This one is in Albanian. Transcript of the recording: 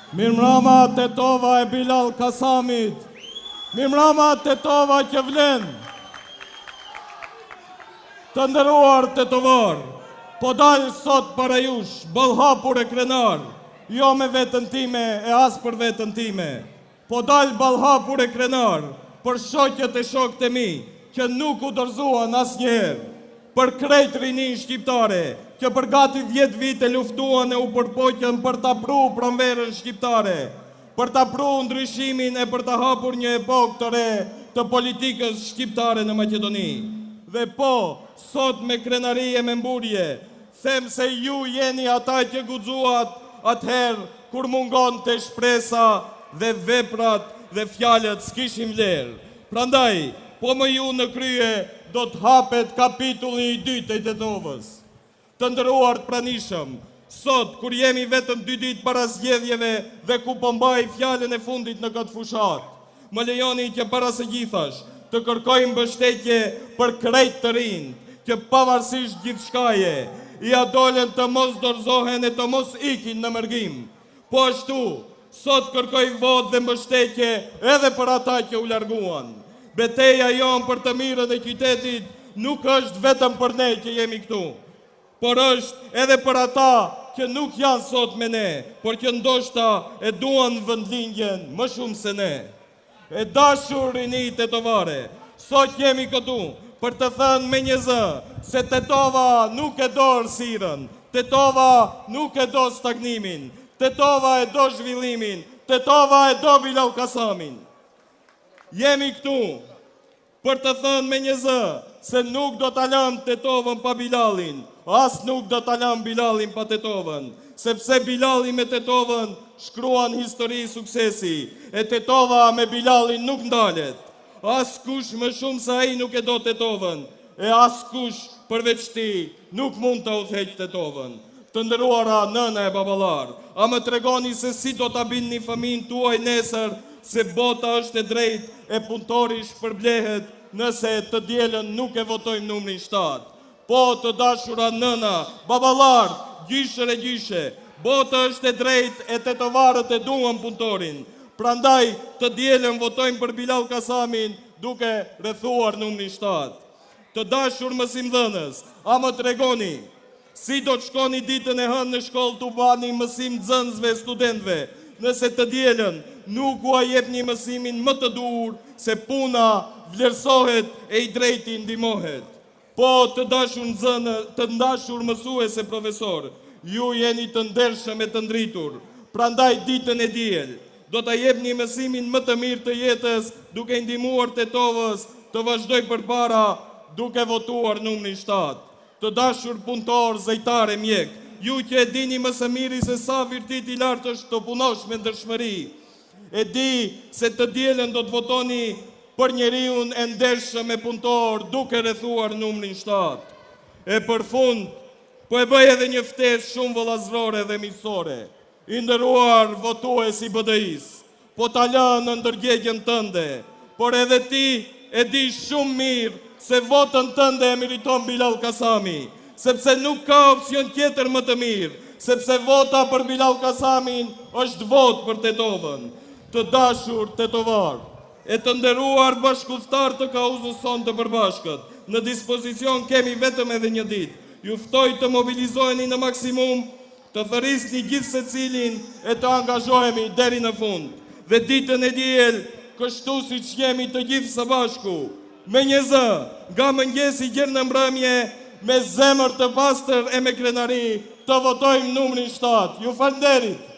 Mirëmbrëma tetova e Bilal Kasamit. Mirëmbrëma tetova që vlen. Të nderuar tetovar, po dalë sot para jush, ballhapur e krenar, jo me vetën time e as për vetën time. Po dalë ballhapur e krenar, për shoqet e shokët e mi, që nuk u dorëzuan asnjëherë. Për krejt rinin shqiptare, që për gati 10 vite luftuan e u përpoqën për ta pru pranverën shqiptare, për ta pru ndryshimin e për ta hapur një epokë të re të politikës shqiptare në Maqedoni. Dhe po, sot me krenari e me mburje, them se ju jeni ata që guxuat atëherë kur mungon të shpresa dhe veprat dhe fjalët s'kishin vlerë. Prandaj, po më ju në krye do të hapet kapitulli i dytë i Tetovës. Të nderuar pranishëm, sot kur jemi vetëm 2 ditë para zgjedhjeve dhe ku po mbaj fjalën e fundit në këtë fushat, më lejoni që para së gjithash të kërkojmë mbështetje për krejt të rinj, që pavarësisht gjithçkaje, ja dolen të mos dorëzohen e të mos ikin në mërgim. Po ashtu, sot kërkoj votë dhe mbështetje edhe për ata që u larguan. Beteja jonë për të mirën e qytetit nuk është vetëm për ne që jemi këtu, por është edhe për ata që nuk janë sot me ne, por që ndoshta e duan vendlindjen më shumë se ne. E dashur rini tetovare, sot jemi këtu për të thënë me një zë se Tetova nuk e do errësirën, Tetova nuk e do stagnimin, Tetova e do zhvillimin, Tetova e do Bilal Kasamin. Jemi këtu për të thënë me një zë se nuk do ta lëm Tetovën pa Bilalin, as nuk do ta lëm Bilalin pa Tetovën, sepse Bilali me Tetovën shkruan histori suksesi, e Tetova me Bilalin nuk ndalet. As kush më shumë se ai nuk e do Tetovën, e as kush përveç ti nuk mund të udhëheq Tetovën. Të nderuara nëna e baballar, a më tregoni se si do ta bindni fëmijën tuaj nesër se bota është e drejtë e punëtori shpërblehet nëse të dielën nuk e votojmë numrin 7. Po të dashura nëna, baballar, gjysher e gjyshe, bota është e drejtë e tetovarët e duan punëtorin. Prandaj të dielën votojmë për Bilal Kasamin duke rrethuar numrin 7. Të dashur mësimdhënës, a më tregoni si do të shkoni ditën e hënë në shkollë të bani mësim nxënësve studentëve, nëse të dielën nuk u jepni mësimin më të duhur se puna vlerësohet e i drejti ndihmohet. Po të dashur nxënë, të dashur mësues e profesor, ju jeni të ndershëm e të ndritur. Prandaj ditën e diel do ta jepni mësimin më të mirë të jetës duke ndihmuar Tetovës të vazhdoj përpara duke votuar numrin 7. Të dashur punëtor, zejtar e mjek, ju që e dini më së miri se sa virtiti i lartë është të punosh me ndershmëri, e di se të dielën do të votoni për njeriun e ndershëm e punëtor duke rrethuar numrin 7. E për fund, po e bëj edhe një ftesë shumë vëllazërore dhe miqësore. I nderuar votues i BDI-s, po ta lë në ndërgjegjen tënde, por edhe ti e di shumë mirë se votën tënde e meriton Bilal Kasami, sepse nuk ka opsion tjetër më të mirë, sepse vota për Bilal Kasamin është votë për Tetovën. Të dashur tetovar, e të nderuar bashkëftar të kauzës sonë të përbashkët, në dispozicion kemi vetëm edhe një ditë. Ju ftoj të mobilizoheni në maksimum, të thërrisni gjithë secilin e të angazhohemi deri në fund. Dhe ditën e diel, kështu siç jemi të gjithë së bashku, me një zë, nga mëngjesi gjerë në mbrëmje, me zemër të pastër e me krenari, të votojmë numrin 7. Ju falënderit!